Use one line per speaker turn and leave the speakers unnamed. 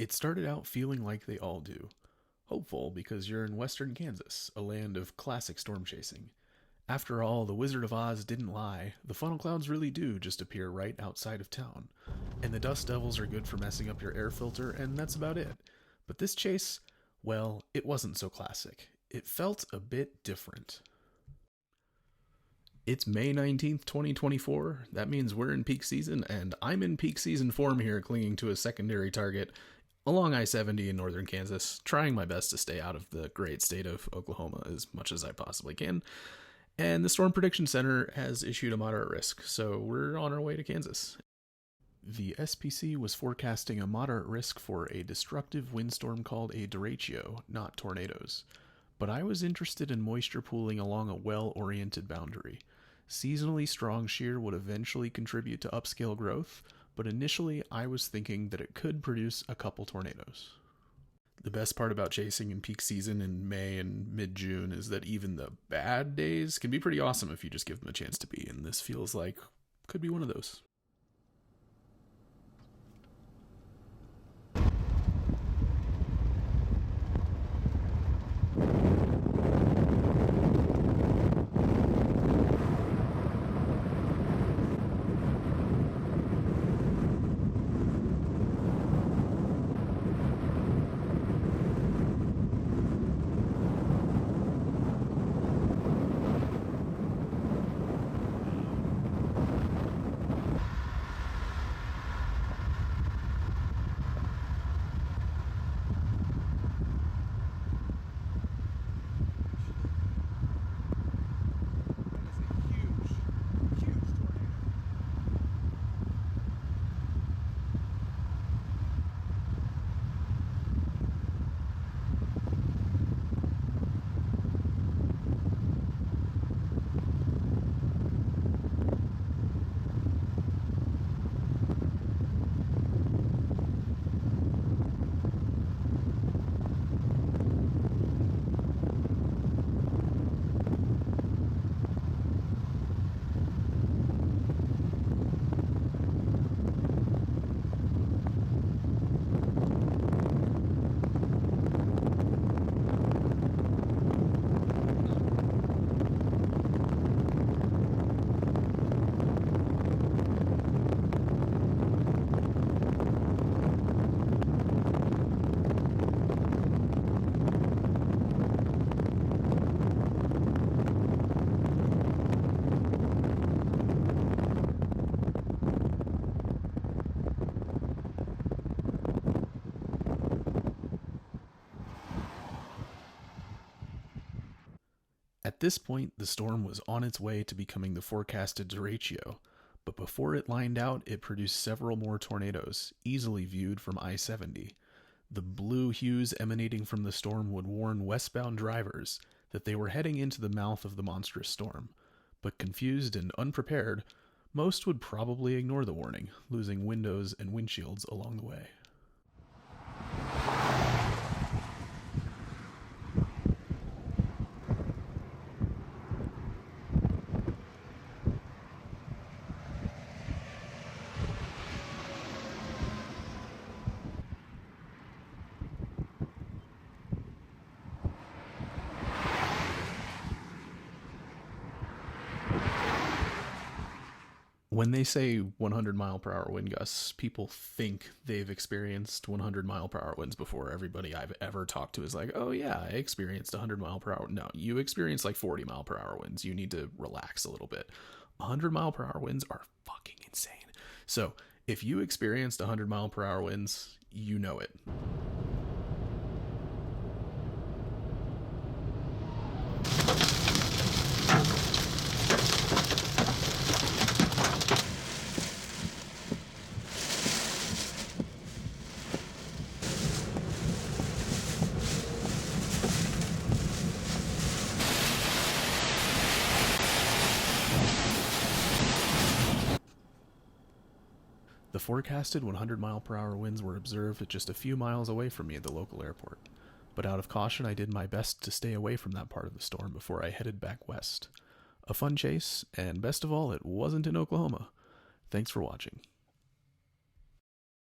It started out feeling like they all do. Hopeful because you're in western Kansas, a land of classic storm chasing. After all, the Wizard of Oz didn't lie. The funnel clouds really do just appear right outside of town. And the dust devils are good for messing up your air filter, and that's about it. But this chase, well, it wasn't so classic. It felt a bit different. It's May 19th, 2024. That means we're in peak season, and I'm in peak season form here, clinging to a secondary target along I 70 in northern Kansas, trying my best to stay out of the great state of Oklahoma as much as I possibly can. And the Storm Prediction Center has issued a moderate risk, so we're on our way to Kansas. The SPC was forecasting a moderate risk for a destructive windstorm called a derecho, not tornadoes. But I was interested in moisture pooling along a well-oriented boundary. Seasonally strong shear would eventually contribute to upscale growth, but initially I was thinking that it could produce a couple tornadoes. The best part about chasing in peak season in May and mid-June is that even the bad days can be pretty awesome if you just give them a chance to be, and this feels like could be one of those. At this point, the storm was on its way to becoming the forecasted derecho, but before it lined out, it produced several more tornadoes, easily viewed from I 70. The blue hues emanating from the storm would warn westbound drivers that they were heading into the mouth of the monstrous storm, but confused and unprepared, most would probably ignore the warning, losing windows and windshields along the way. When they say 100 mile per hour wind gusts, people think they've experienced 100 mile per hour winds before. Everybody I've ever talked to is like, oh yeah, I experienced 100 mile per hour. No, you experienced like 40 mile per hour winds. You need to relax a little bit. 100 mile per hour winds are fucking insane. So if you experienced 100 mile per hour winds, you know it. The forecasted 100 mile per hour winds were observed just a few miles away from me at the local airport, but out of caution I did my best to stay away from that part of the storm before I headed back west. A fun chase, and best of all, it wasn't in Oklahoma. Thanks for watching.